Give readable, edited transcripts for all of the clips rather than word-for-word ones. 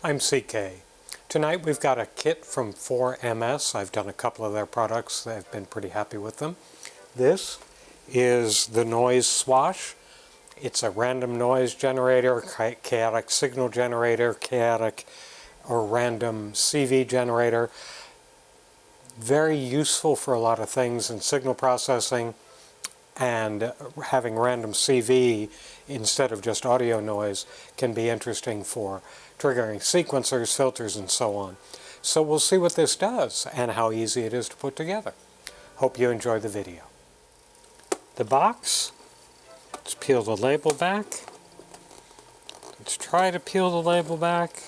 I'm CK. Tonight we've got a kit from 4MS. I've done a couple of their products. I've been pretty happy with them. This is the Noise Swash. It's a random noise generator, chaotic signal generator, chaotic or random CV generator. Very useful for a lot of things in signal processing, and having random CV instead of just audio noise can be interesting for triggering sequencers, filters, and so on. So we'll see what this does and how easy it is to put together. Hope you enjoy the video. The box, let's peel the label back. Let's try to peel the label back.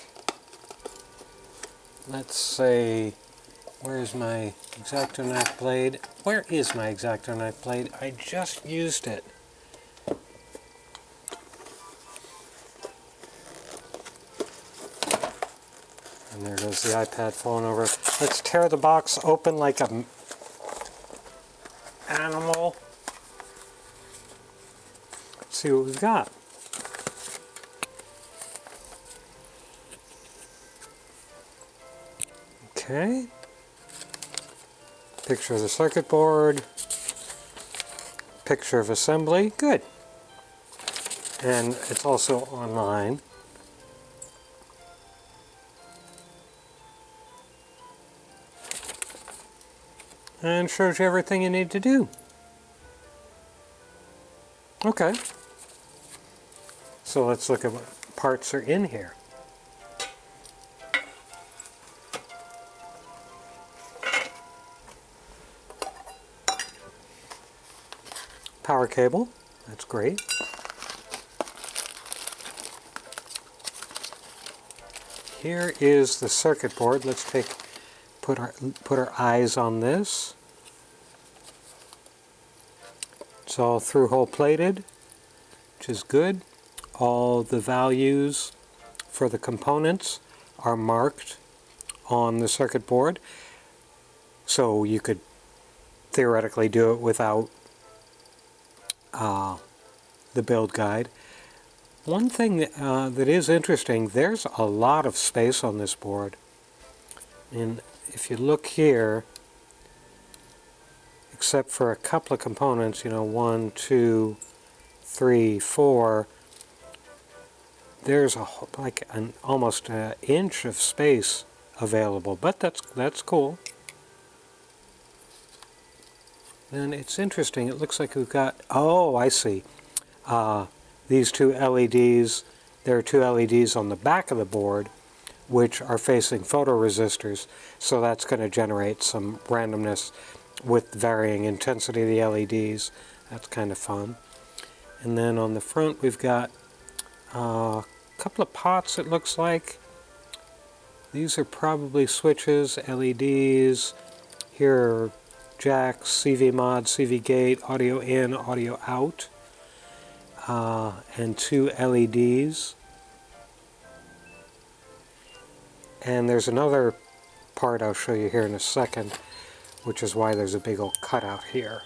Let's say, where's my X-Acto knife blade? Where is my X-Acto knife blade? I just used it. And there goes the iPad falling over. Let's tear the box open like an animal. Let's see what we've got. Okay. Picture of the circuit board. Picture of assembly. Good. And it's also online. And shows you everything you need to do. Okay. So let's look at what parts are in here. Power cable, that's great. Here is the circuit board. Let's put our eyes on this. It's all through-hole plated, which is good. All the values for the components are marked on the circuit board, so you could theoretically do it without the build guide. One thing that is interesting, there's a lot of space on this board. And if you look here, except for a couple of components, you know, 1, 2, 3, 4, there's like almost an inch of space available, but that's cool. And it's interesting, it looks like we've got, oh, I see, these two LEDs. There are two LEDs on the back of the board which are facing photoresistors, so that's going to generate some randomness with varying intensity of the LEDs. That's kind of fun. And then on the front we've got a couple of pots, it looks like. These are probably switches, LEDs. Here are jacks, CV mod, CV gate, audio in, audio out, and two LEDs. And there's another part I'll show you here in a second, which is why there's a big old cutout here.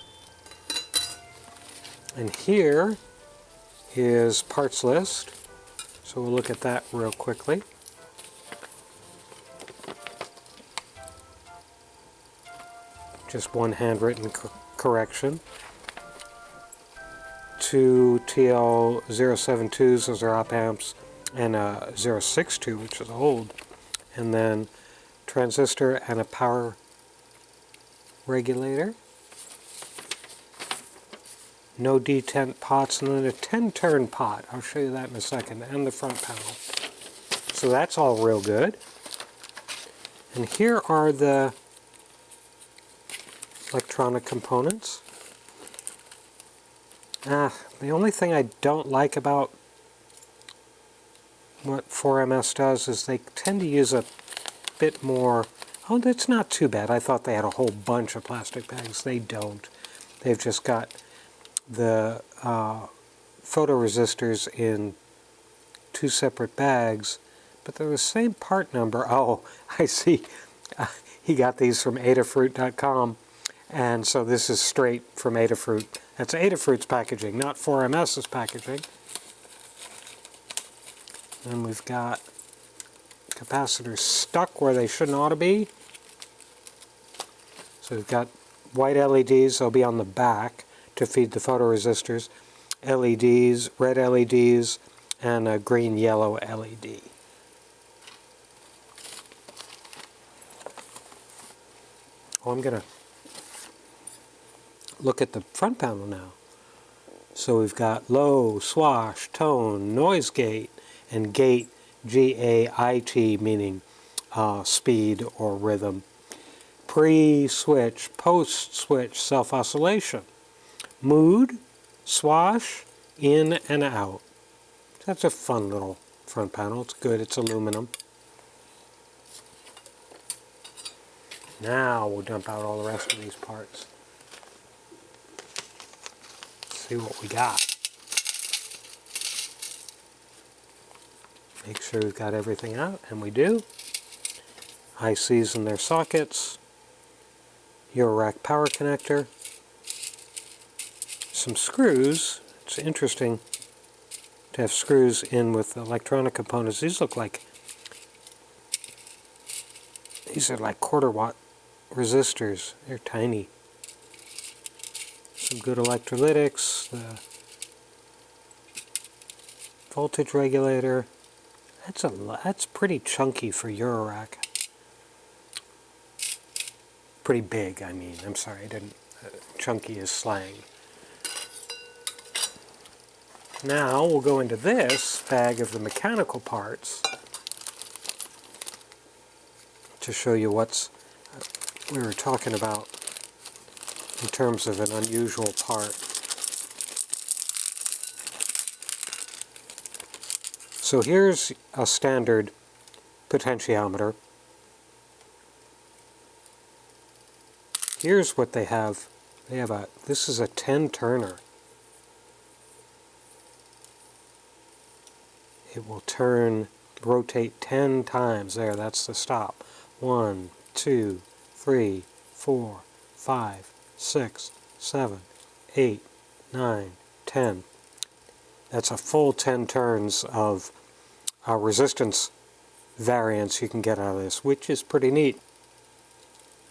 And here is parts list, so we'll look at that real quickly. Just one handwritten correction. Two TL072s, those are op amps, and a 062, which is old. And then transistor and a power regulator. No detent pots, and then a 10-turn pot. I'll show you that in a second, and the front panel. So that's all real good. And here are the electronic components. The only thing I don't like about what 4MS does is they tend to use a bit more. Oh, that's not too bad. I thought they had a whole bunch of plastic bags. They don't. They've just got the photoresistors in two separate bags, but they're the same part number. Oh, I see. He got these from Adafruit.com. And so this is straight from Adafruit. That's Adafruit's packaging, not 4MS's packaging. And we've got capacitors stuck where they shouldn't ought to be. So we've got white LEDs, they'll be on the back to feed the photoresistors, LEDs, red LEDs, and a green-yellow LED. Oh, I'm going to look at the front panel now. So we've got low, swash, tone, noise gate, and gate, G-A-I-T, meaning speed or rhythm. Pre-switch, post-switch, self-oscillation. Mood, swash, in and out. That's a fun little front panel. It's good. It's aluminum. Now we'll dump out all the rest of these parts. See what we got. Make sure we've got everything out, and we do. ICs and their sockets. Eurorack power connector. Some screws. It's interesting to have screws in with electronic components. These look like, these are like quarter-watt resistors. They're tiny. Some good electrolytics. The voltage regulator. That's pretty chunky for eurorack. Pretty big, I mean. I'm sorry, I didn't. Chunky is slang. Now we'll go into this bag of the mechanical parts to show you what's we were talking about in terms of an unusual part. So here's a standard potentiometer. Here's what they have. They have this is a 10-turner. It will rotate 10 times. There, that's the stop. 1, 2, 3, 4, 5, 6, 7, 8, 9, 10. That's a full 10 turns of resistance variance you can get out of this, which is pretty neat.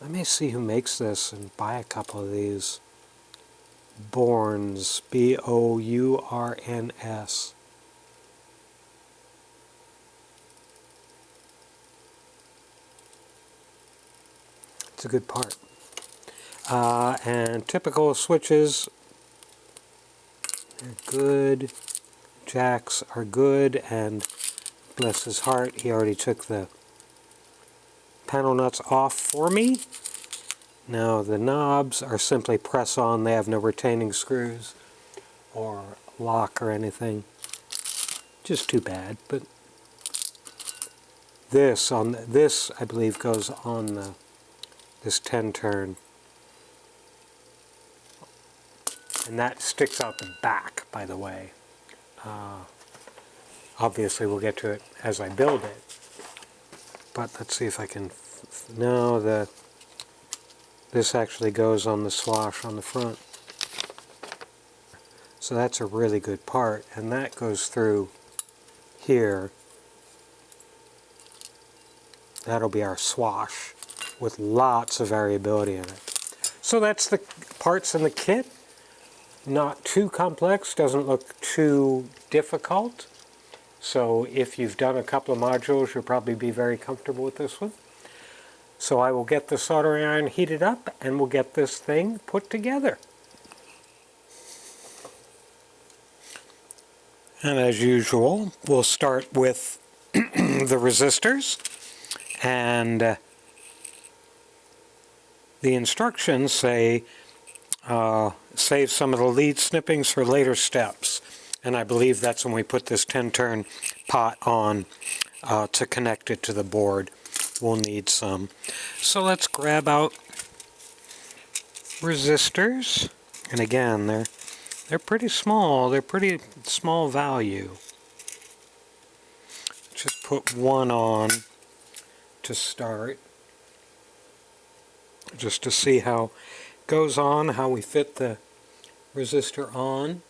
Let me see who makes this and buy a couple of these. Bourns, B-O-U-R-N-S. It's a good part. And typical switches, they're good. Jacks are good, and bless his heart, he already took the panel nuts off for me. Now the knobs are simply press on. They have no retaining screws or lock or anything. Just too bad. But this I believe goes on this 10 turn, and that sticks out the back, by the way. Obviously we'll get to it as I build it, but let's see if I can. No, this actually goes on the swash on the front. So that's a really good part, and that goes through here. That'll be our swash with lots of variability in it. So that's the parts in the kit. Not too complex, doesn't look too difficult. So if you've done a couple of modules, you'll probably be very comfortable with this one. So I will get the soldering iron heated up, and we'll get this thing put together. And as usual, we'll start with the resistors, and the instructions say save some of the lead snippings for later steps. And I believe that's when we put this 10-turn pot on to connect it to the board. We'll need some. So let's grab out resistors. And again, they're pretty small. They're pretty small value. Just put one on to start, just to see how it goes on, how we fit the resistor on.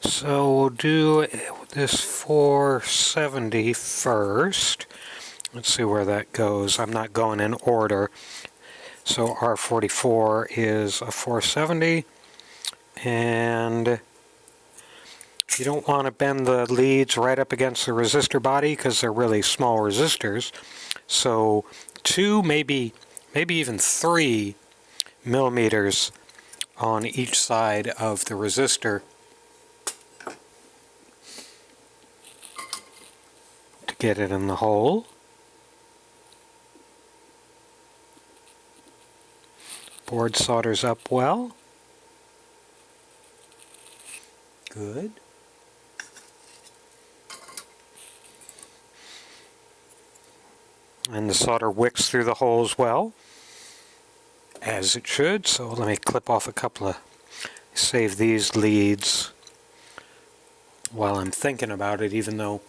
So we'll do this 470 first. Let's see where that goes. I'm not going in order. So R44 is a 470, and you don't want to bend the leads right up against the resistor body because they're really small resistors. So 2, maybe even 3 millimeters on each side of the resistor to get it in the hole. Board solders up well. Good. And the solder wicks through the holes well, as it should. So let me clip off a couple of, save these leads while I'm thinking about it, even though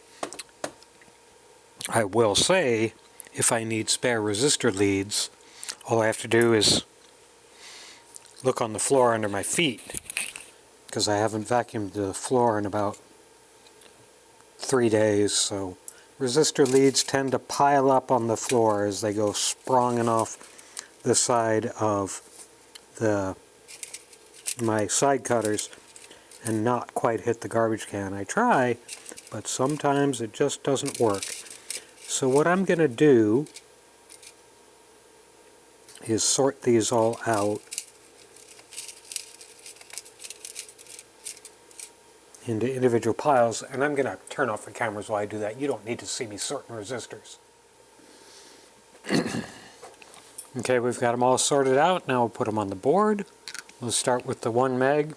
I will say if I need spare resistor leads, all I have to do is look on the floor under my feet, because I haven't vacuumed the floor in about 3 days, so resistor leads tend to pile up on the floor as they go spronging off the side of my side cutters and not quite hit the garbage can. I try, but sometimes it just doesn't work. So what I'm going to do is sort these all out into individual piles, and I'm going to turn off the cameras while I do that. You don't need to see me sorting resistors. Okay, we've got them all sorted out. Now we'll put them on the board. We'll start with the 1 meg,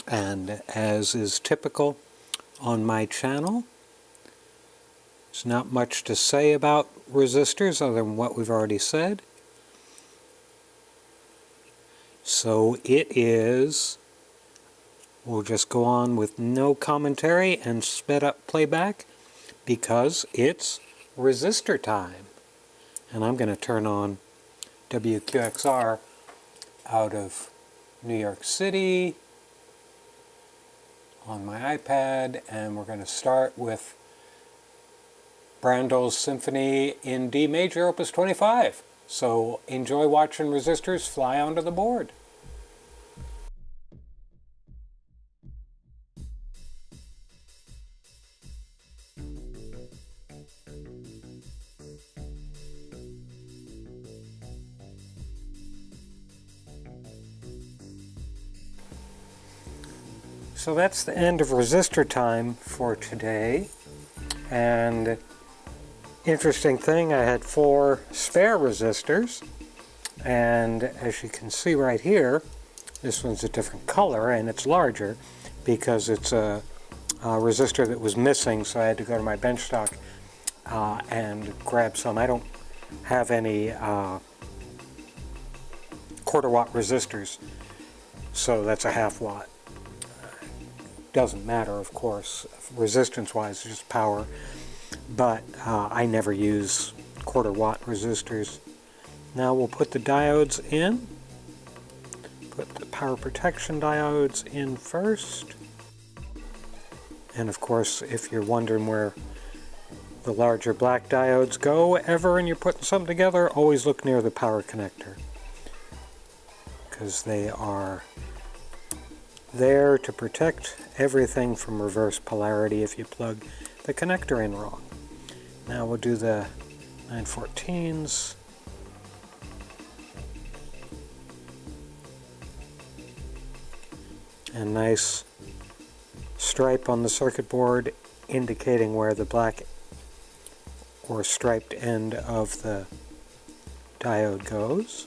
and as is typical on my channel, there's not much to say about resistors other than what we've already said. So it is, we'll just go on with no commentary and sped up playback because it's resistor time. And I'm going to turn on WQXR out of New York City on my iPad, and we're going to start with Brandel's Symphony in D major, Opus 25. So enjoy watching resistors fly onto the board. So that's the end of resistor time for today. And interesting thing, I had 4 spare resistors, and as you can see right here, this one's a different color and it's larger because it's a resistor that was missing, so I had to go to my bench stock and grab some. I don't have any quarter watt resistors, so that's a half watt. Doesn't matter, of course, resistance wise, it's just power, but I never use quarter watt resistors. Now we'll put the diodes in. Put the power protection diodes in first, and of course, if you're wondering where the larger black diodes go ever and you're putting something together, always look near the power connector, because they are there to protect everything from reverse polarity if you plug the connector in wrong. Now we'll do the 914s. A nice stripe on the circuit board indicating where the black or striped end of the diode goes.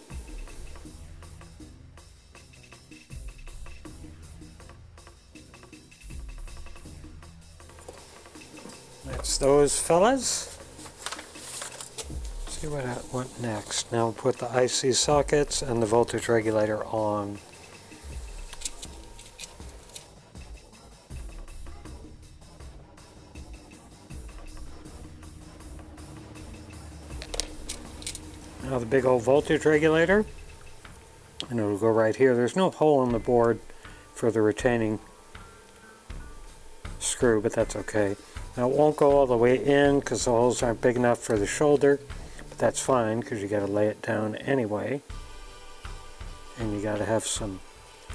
That's those fellas. Let's see what I want next. Now we'll put the IC sockets and the voltage regulator on. Now the big old voltage regulator, and it'll go right here. There's no hole in the board for the retaining screw, but that's okay. Now it won't go all the way in because the holes aren't big enough for the shoulder, but that's fine because you got to lay it down anyway. And you got to have some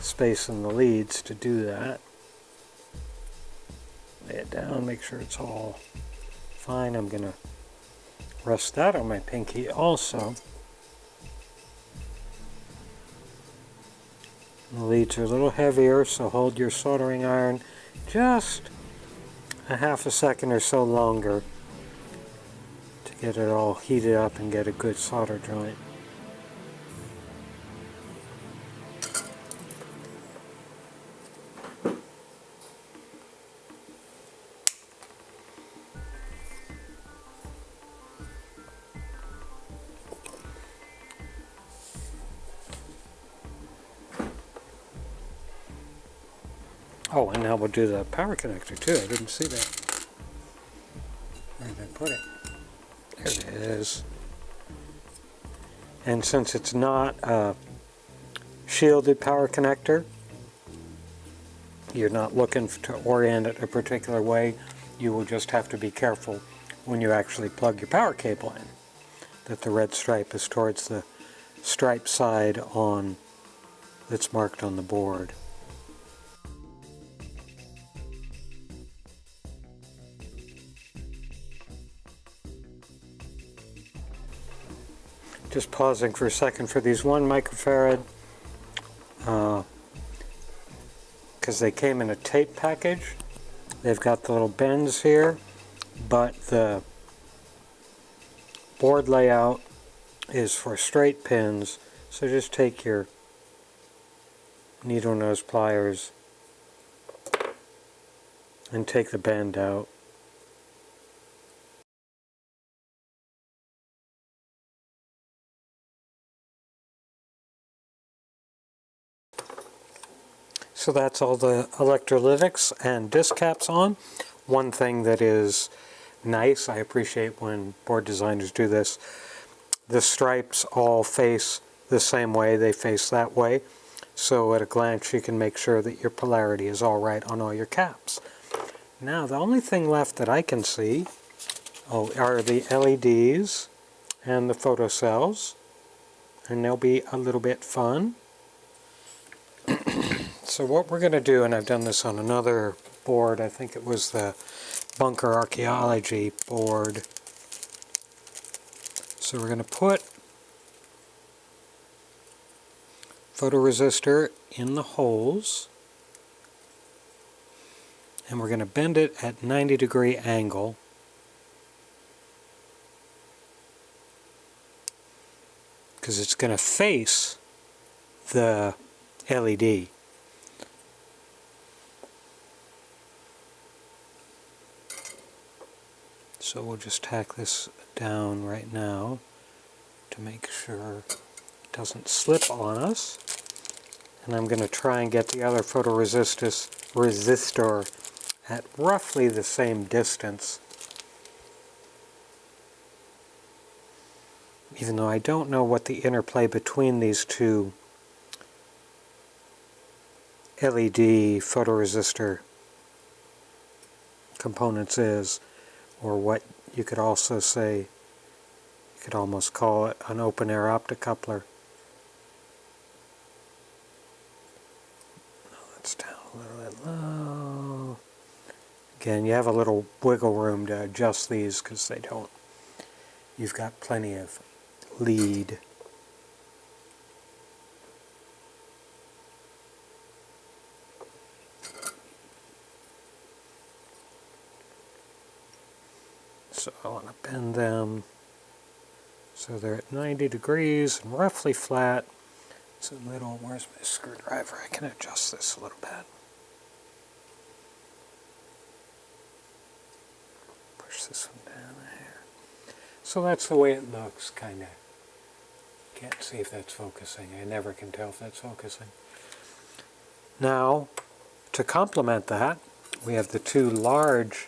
space in the leads to do that. Lay it down, make sure it's all fine. I'm going to rest that on my pinky also. The leads are a little heavier, so hold your soldering iron just a half a second or so longer to get it all heated up and get a good solder joint. Oh, and now we'll do the power connector too. I didn't see that. Where did I put it? There it is. And since it's not a shielded power connector, you're not looking to orient it a particular way. You will just have to be careful when you actually plug your power cable in, that the red stripe is towards the stripe side on that's marked on the board. Just pausing for a second for these 1 microfarad, because they came in a tape package. They've got the little bends here, but the board layout is for straight pins, so just take your needle nose pliers and take the bend out. So that's all the electrolytics and disc caps on. One thing that is nice, I appreciate when board designers do this, the stripes all face the same way, they face that way. So at a glance you can make sure that your polarity is all right on all your caps. Now the only thing left that I can see are the LEDs and the photocells, and they'll be a little bit fun. So what we're going to do, and I've done this on another board, I think it was the Bunker Archaeology board. So we're going to put photoresistor in the holes, and we're going to bend it at 90-degree angle. Because it's going to face the LED. So we'll just tack this down right now to make sure it doesn't slip on us. And I'm going to try and get the other photoresistor at roughly the same distance. Even though I don't know what the interplay between these two LED photoresistor components is, or what you could also say, you could almost call it an open air optocoupler. That's down a little bit low. Again, you have a little wiggle room to adjust these because they don't, you've got plenty of lead. So I want to bend them so they're at 90 degrees and roughly flat. So little, where's my screwdriver? I can adjust this a little bit. Push this one down there. So that's the way it looks, kind of. Can't see if that's focusing. I never can tell if that's focusing. Now, to complement that, we have the two large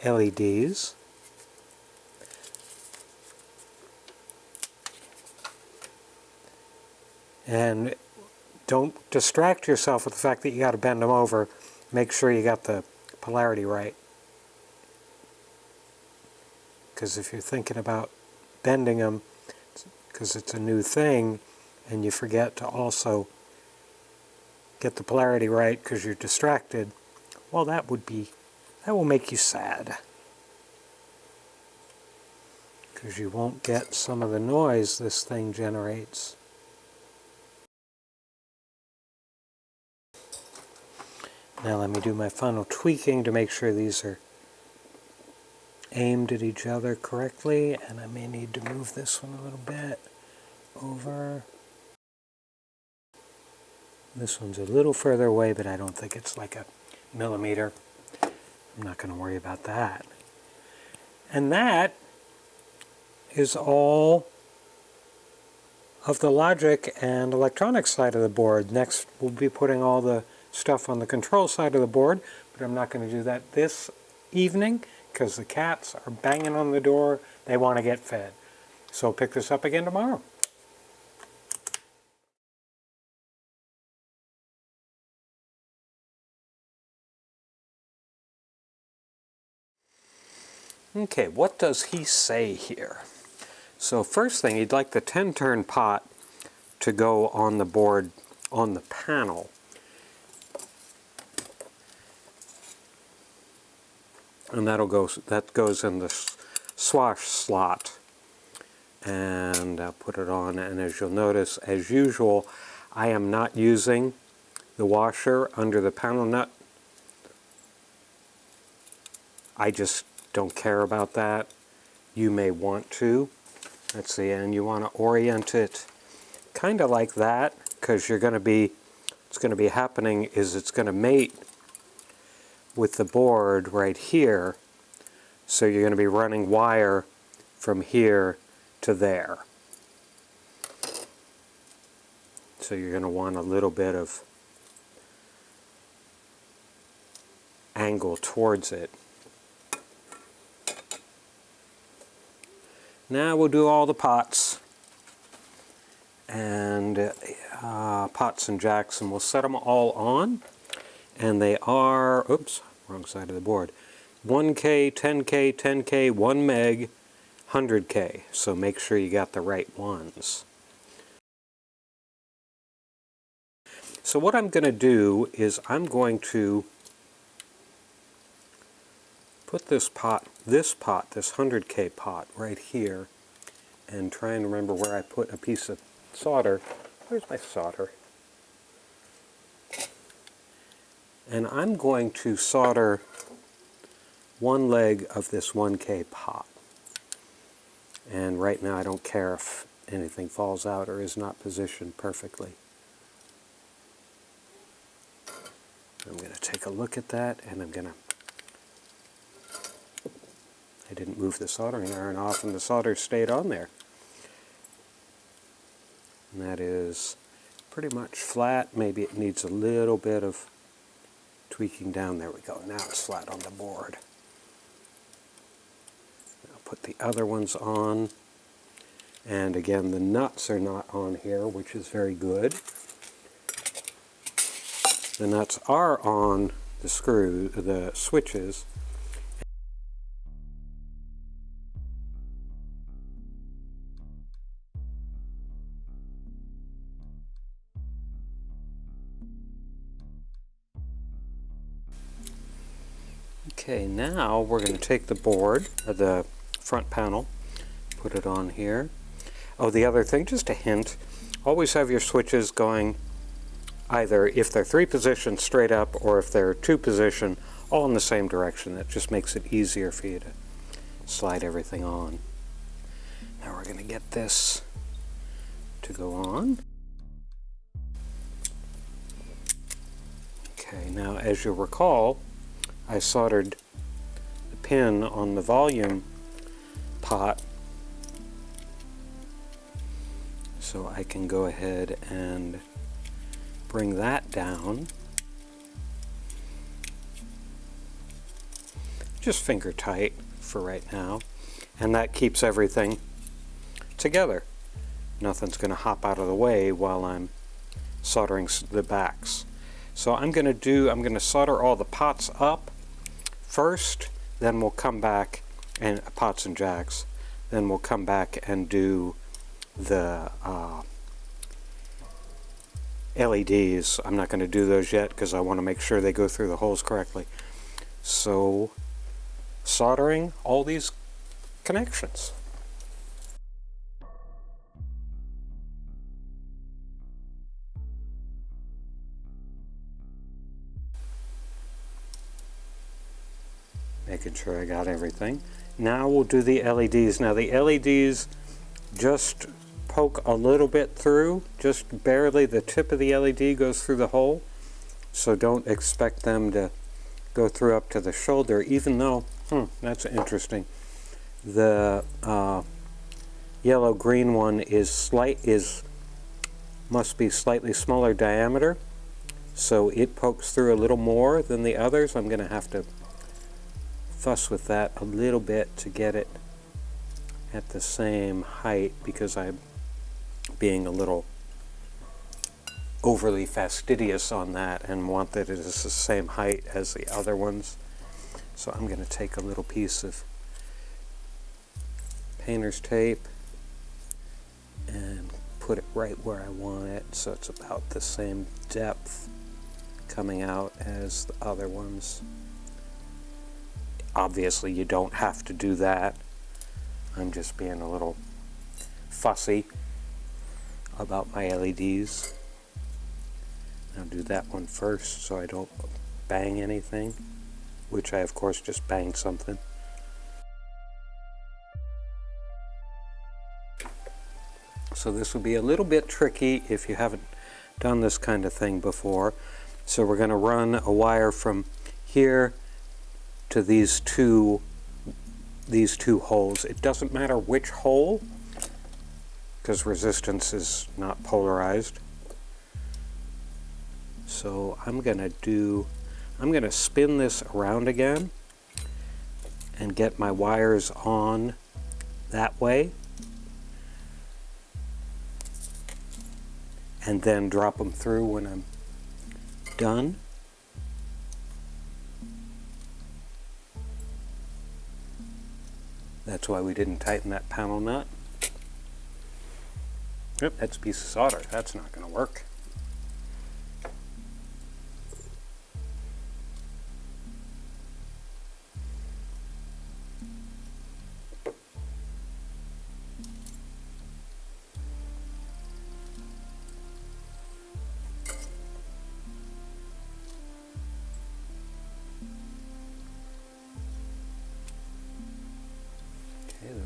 LEDs. And don't distract yourself with the fact that you got to bend them over. Make sure you got the polarity right. Because if you're thinking about bending them, because it's a new thing, and you forget to also get the polarity right because you're distracted, well, that will make you sad. Because you won't get some of the noise this thing generates. Now let me do my final tweaking to make sure these are aimed at each other correctly, and I may need to move this one a little bit over. This one's a little further away, but I don't think it's like a millimeter. I'm not going to worry about that. And that is all of the logic and electronics side of the board. Next, we'll be putting all the stuff on the control side of the board, but I'm not going to do that this evening because the cats are banging on the door. They want to get fed. So I'll pick this up again tomorrow. Okay, what does he say here? So first thing, he'd like the 10-turn pot to go on the board, on the panel. And that goes in the swash slot. And I'll put it on, and as you'll notice, as usual, I am not using the washer under the panel nut. I just don't care about that. You may want to. Let's see, and you want to orient it kind of like that, because what's going to be happening is it's going to mate with the board right here, so you're going to be running wire from here to there. So you're going to want a little bit of angle towards it. Now we'll do all the pots and pots and jacks, and we'll set them all on. And they are, oops, wrong side of the board, 1K, 10K, 10K, 1 meg, 100K. So make sure you got the right ones. So what I'm going to do is I'm going to put this 100K pot right here, and try and remember where I put a piece of solder. Where's my solder? And I'm going to solder one leg of this 1K pot. And right now I don't care if anything falls out or is not positioned perfectly. I'm going to take a look at that, and I didn't move the soldering iron off, and the solder stayed on there. And that is pretty much flat. Maybe it needs a little bit of tweaking down. There we go. Now it's flat on the board. I'll put the other ones on. And again, the nuts are not on here, which is very good. The nuts are on the switches. Okay, now we're going to take the board, the front panel, put it on here. Oh, the other thing, just a hint, always have your switches going either, if they're 3 position, straight up, or if they're 2 position, all in the same direction. That just makes it easier for you to slide everything on. Now we're going to get this to go on. Okay, now as you'll recall, I soldered the pin on the volume pot, so I can go ahead and bring that down. Just finger tight for right now, and that keeps everything together. Nothing's going to hop out of the way while I'm soldering the backs. So I'm going to solder all the pots up, first, then we'll come back, and pots and jacks, then we'll come back and do the LEDs. I'm not going to do those yet because I want to make sure they go through the holes correctly. So, soldering all these connections. Making sure I got everything. Now we'll do the LEDs. Now the LEDs just poke a little bit through, just barely. The tip of the LED goes through the hole, so don't expect them to go through up to the shoulder, even though, that's interesting. The yellow-green one must be slightly smaller diameter, so it pokes through a little more than the others. I'm going to have to fuss with that a little bit to get it at the same height, because I'm being a little overly fastidious on that and want that it is the same height as the other ones. So I'm going to take a little piece of painter's tape and put it right where I want it, so it's about the same depth coming out as the other ones. Obviously you don't have to do that. I'm just being a little fussy about my LEDs. I'll do that one first so I don't bang anything, which I of course just banged something. So this will be a little bit tricky if you haven't done this kind of thing before. So we're going to run a wire from here to these two holes. It doesn't matter which hole, because resistance is not polarized. So I'm going to spin this around again and get my wires on that way, and then drop them through when I'm done. That's why we didn't tighten that panel nut. Yep, that's a piece of solder. That's not going to work.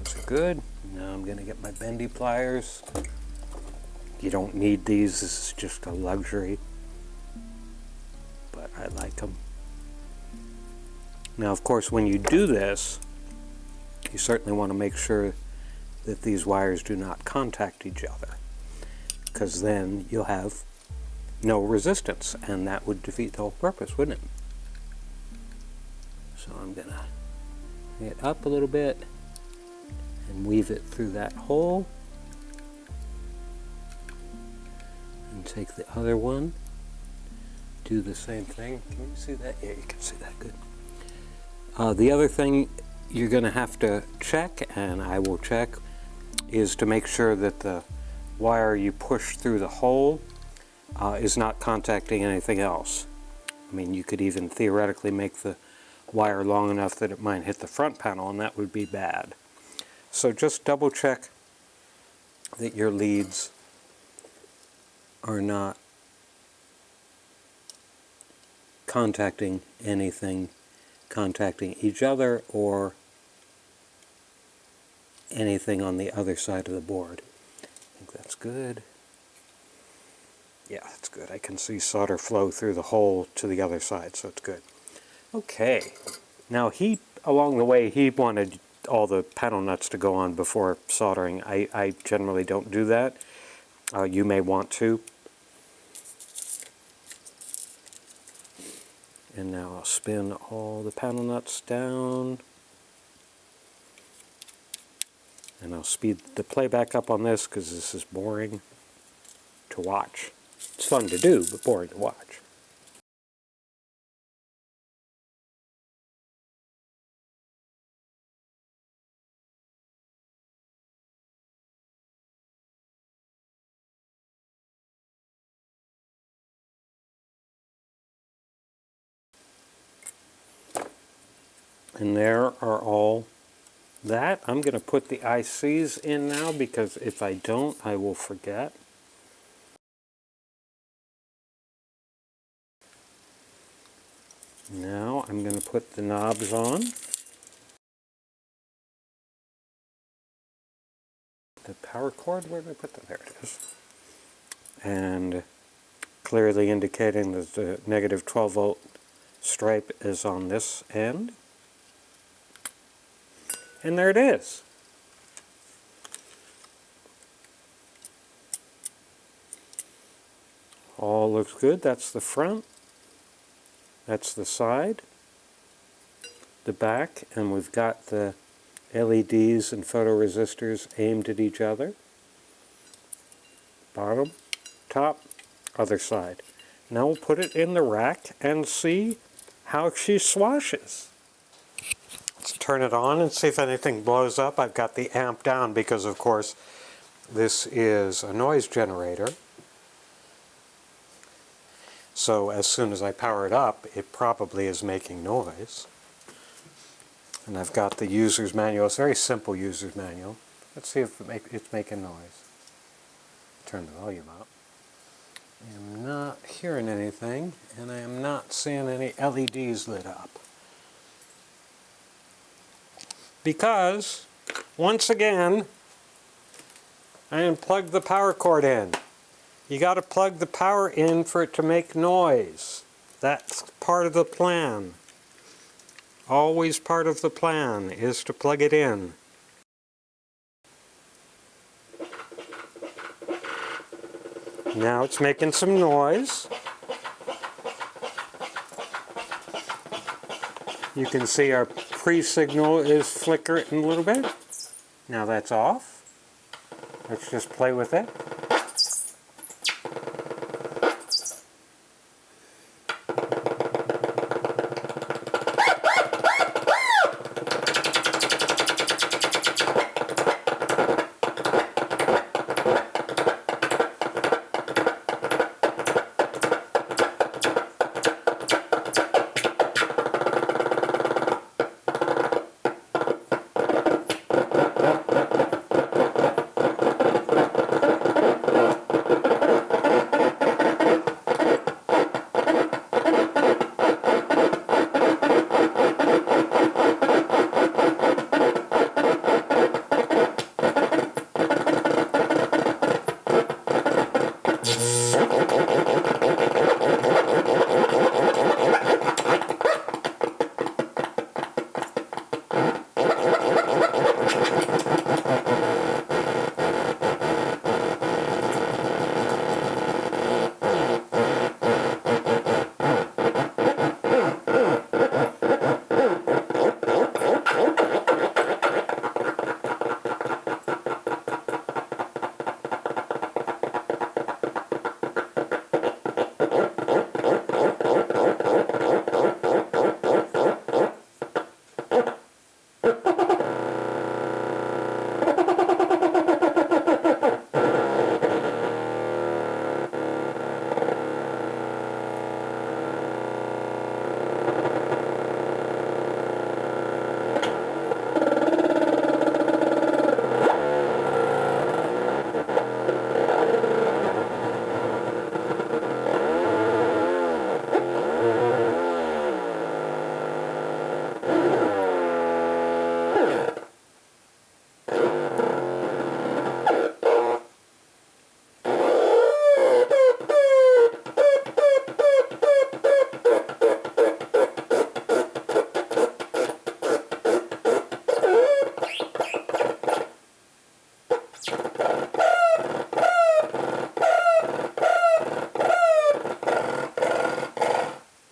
Those are good. Now I'm going to get my bendy pliers. You don't need these, this is just a luxury, but I like them. Now of course when you do this, you certainly want to make sure that these wires do not contact each other, because then you'll have no resistance, and that would defeat the whole purpose, wouldn't it? So I'm going to bring it up a little bit and weave it through that hole, and take the other one, do the same thing. Can you see that? Yeah, you can see that good. The other thing you're going to have to check, and I will check, is to make sure that the wire you push through the hole is not contacting anything else. I mean, you could even theoretically make the wire long enough that it might hit the front panel, and that would be bad. So just double check that your leads are not contacting anything, contacting each other, or anything on the other side of the board. I think that's good. Yeah, that's good. I can see solder flow through the hole to the other side, so it's good. Okay. Now along the way, he wanted all the panel nuts to go on before soldering. I generally don't do that. You may want to. And now I'll spin all the panel nuts down. And I'll speed the playback up on this because this is boring to watch. It's fun to do, but boring to watch. And there are all that. I'm going to put the ICs in now because if I don't, I will forget. Now I'm going to put the knobs on. The power cord, where did I put that? There it is. And clearly indicating that the negative 12 volt stripe is on this end. And there it is. All looks good. That's the front. That's the side. The back. And we've got the LEDs and photoresistors aimed at each other. Bottom, top, other side. Now we'll put it in the rack and see how she swashes. Let's turn it on and see if anything blows up. I've got the amp down because, of course, this is a noise generator. So as soon as I power it up, it probably is making noise. And I've got the user's manual. It's a very simple user's manual. Let's see if it's making noise. Turn the volume up. I am not hearing anything, and I am not seeing any LEDs lit up. Because, once again, I unplugged the power cord in. You got to plug the power in for it to make noise. That's part of the plan. Always part of the plan is to plug it in. Now it's making some noise. You can see our pre-signal is flickering a little bit. Now that's off. Let's just play with it.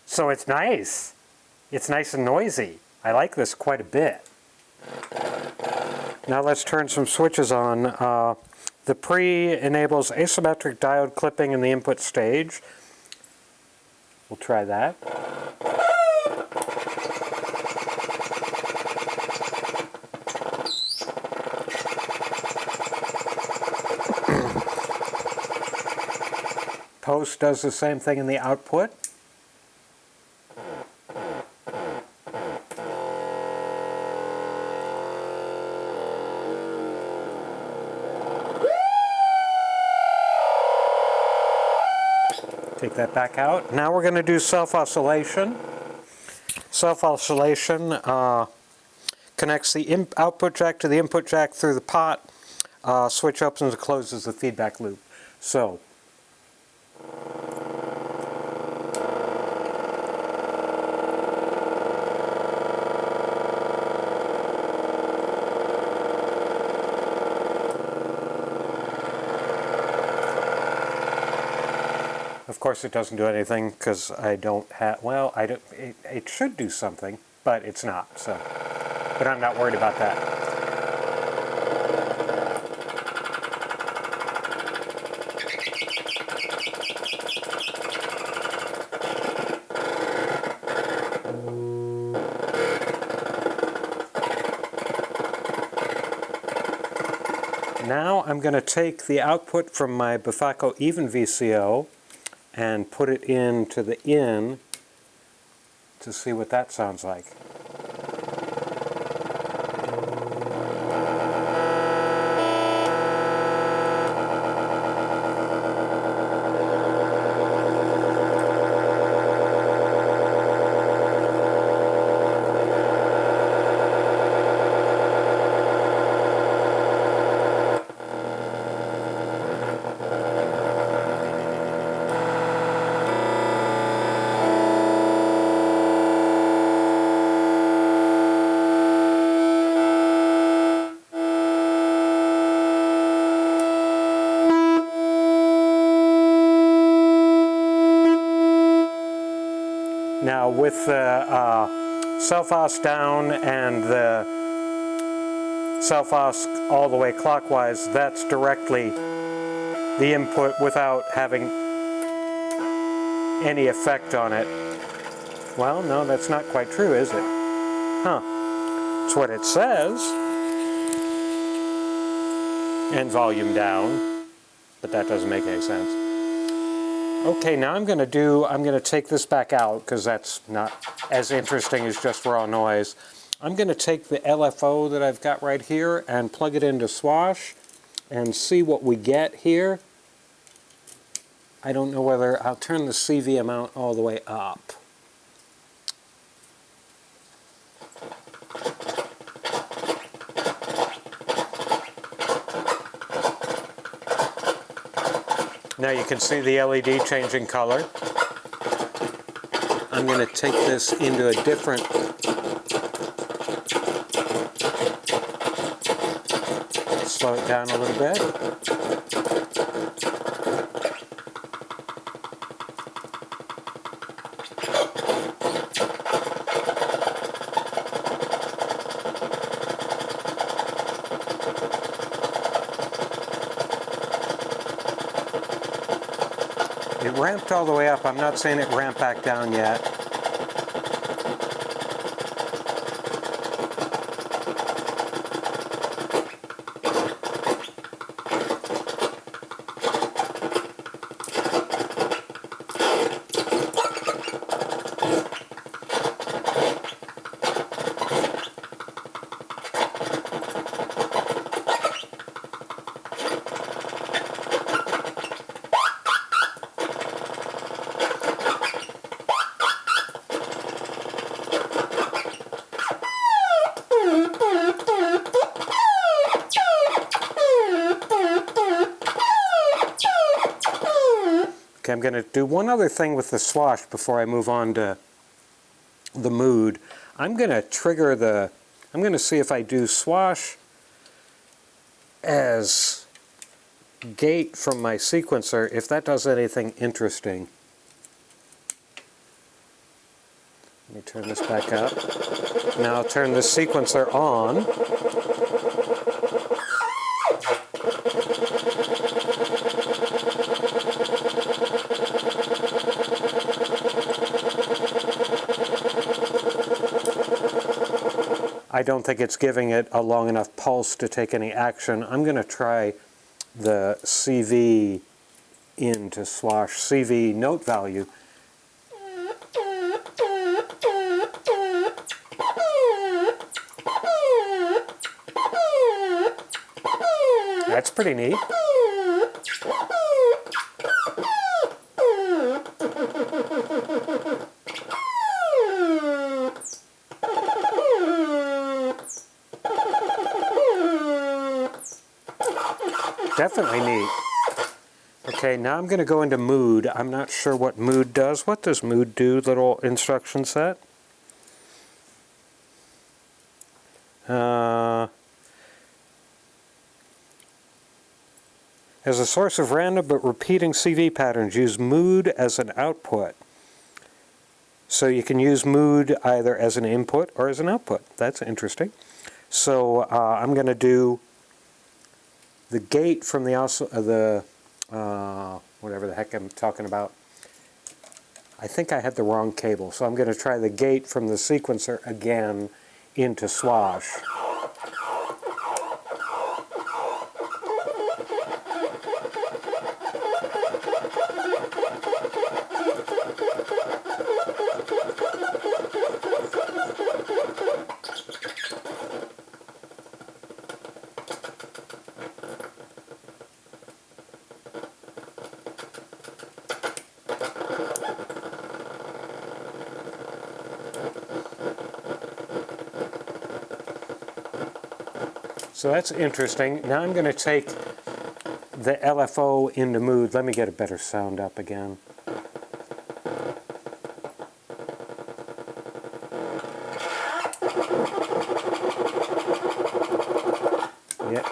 So it's nice. It's nice and noisy. I like this quite a bit. Now let's turn some switches on. The pre enables asymmetric diode clipping in the input stage. We'll try that. Post does the same thing in the output. Take that back out. Now we're going to do self-oscillation. Self-oscillation connects the output jack to the input jack through the pot. Switch opens and closes the feedback loop. So, of course it doesn't do anything because I don't have, well, it should do something, but it's not, so, but I'm not worried about that. Now I'm going to take the output from my Bufaco even VCO and put it into the in to see what that sounds like. Now with the self-os down and the self-os all the way clockwise, that's directly the input without having any effect on it. Well, no, that's not quite true, is it? Huh. That's what it says. And volume down, but that doesn't make any sense. Okay, now I'm going to take this back out because that's not as interesting as just raw noise. I'm going to take the LFO that I've got right here and plug it into Swash and see what we get here. I don't know whether I'll turn the CV amount all the way up. Now you can see the LED changing color. I'm going to take this into a different slow it down a little bit. It ramped all the way up. I'm not saying it ramped back down yet. Okay, I'm going to do one other thing with the Swash before I move on to the mood. I'm going to trigger the, I'm going to see if I do Swash as gate from my sequencer, if that does anything interesting. Let me turn this back up. Now I'll turn the sequencer on. I don't think it's giving it a long enough pulse to take any action. I'm going to try the CV into Swash, CV note value. That's pretty neat. definitely neat. Okay, now I'm going to go into mood. I'm not sure what mood does. What does mood do, little instruction set? As a source of random but repeating CV patterns, use mood as an output. So you can use mood either as an input or as an output. That's interesting. So I'm going to do the gate from the whatever the heck I'm talking about. I think I had the wrong cable, so I'm going to try the gate from the sequencer again into Swash. So that's interesting. Now I'm going to take the LFO into mood. Let me get a better sound up again. Yeah.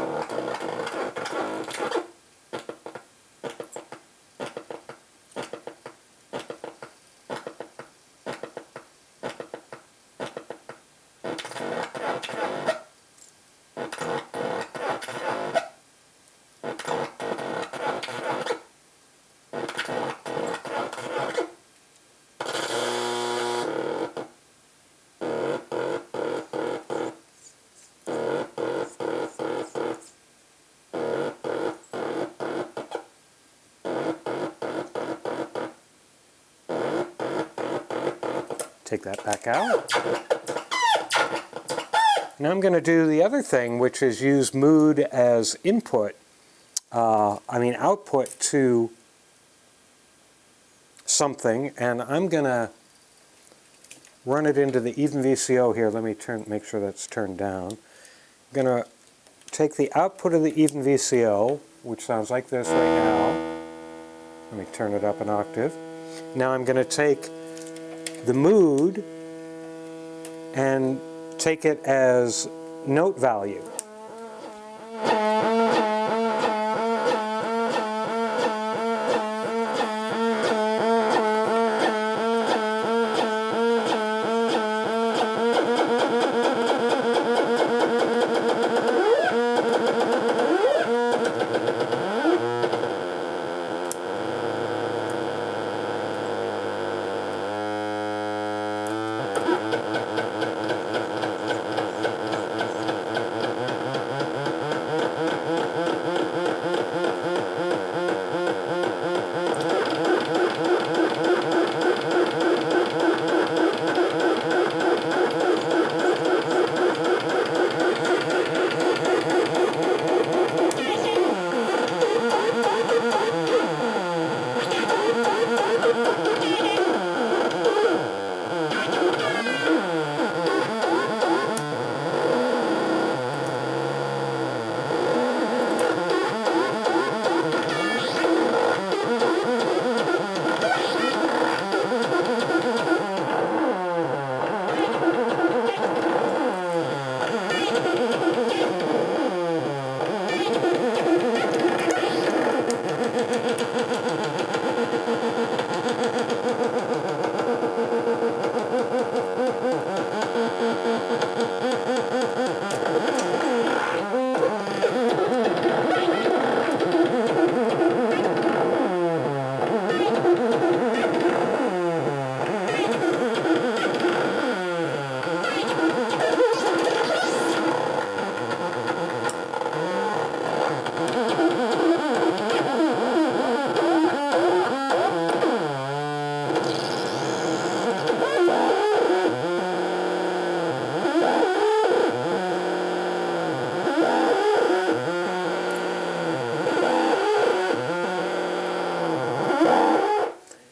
Take that back out. Now I'm going to do the other thing, which is use mood as input, output to something, and I'm going to run it into the even VCO here. Let me make sure that's turned down. I'm going to take the output of the even VCO, which sounds like this right now. Let me turn it up an octave. Now I'm going to take the mood and take it as note value.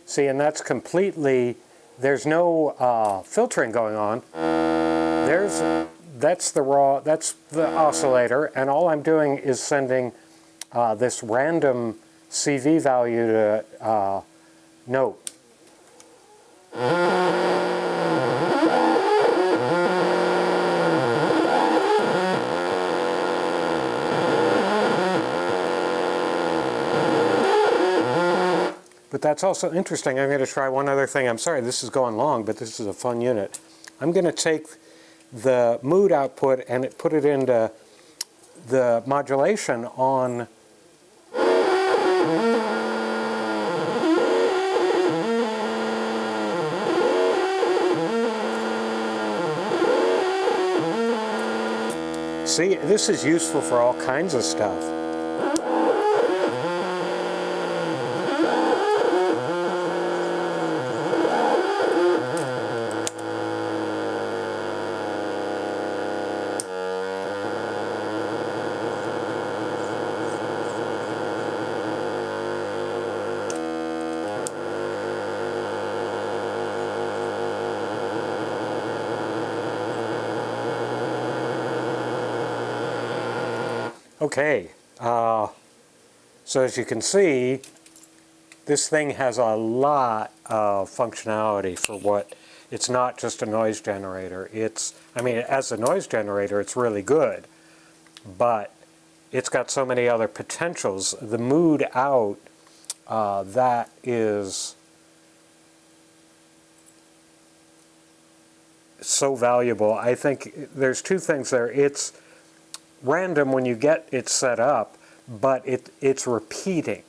See, and that's completely, there's no filtering going on. That's the oscillator, and all I'm doing is sending this random CV value to note. But that's also interesting. I'm going to try one other thing. I'm sorry this is going long, but this is a fun unit. I'm going to take the mood output and put it into the modulation on see, this is useful for all kinds of stuff. Okay, so as you can see, this thing has a lot of functionality for what, it's not just a noise generator. I mean, as a noise generator, it's really good, but it's got so many other potentials. The mood out, that is so valuable. I think there's two things there. It's random when you get it set up, but it's repeating.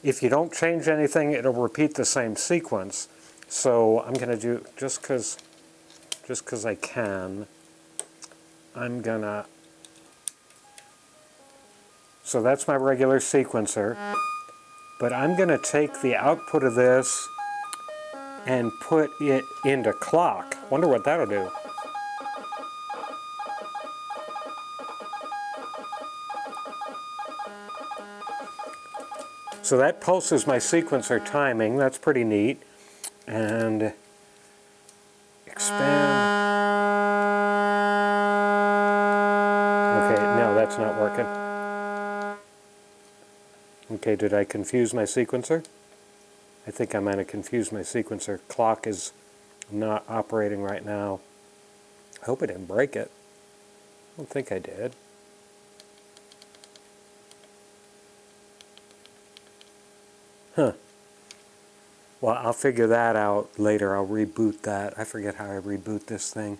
If you don't change anything, it'll repeat the same sequence. So I'm going to do, just because I can, I'm going to, so that's my regular sequencer, but I'm going to take the output of this and put it into clock. Wonder what that'll do. So that pulses my sequencer timing. That's pretty neat. And expand. Okay, no, that's not working. Okay, did I confuse my sequencer? I think I might have confused my sequencer. Clock is not operating right now. I hope I didn't break it. I don't think I did. Huh. Well, I'll figure that out later. I'll reboot that. I forget how I reboot this thing.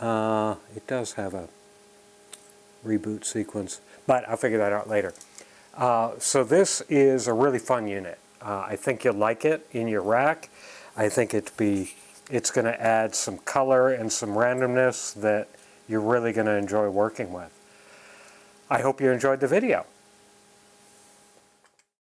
It does have a reboot sequence, but I'll figure that out later. So this is a really fun unit. I think you'll like it in your rack. I think it's going to add some color and some randomness that you're really going to enjoy working with. I hope you enjoyed the video.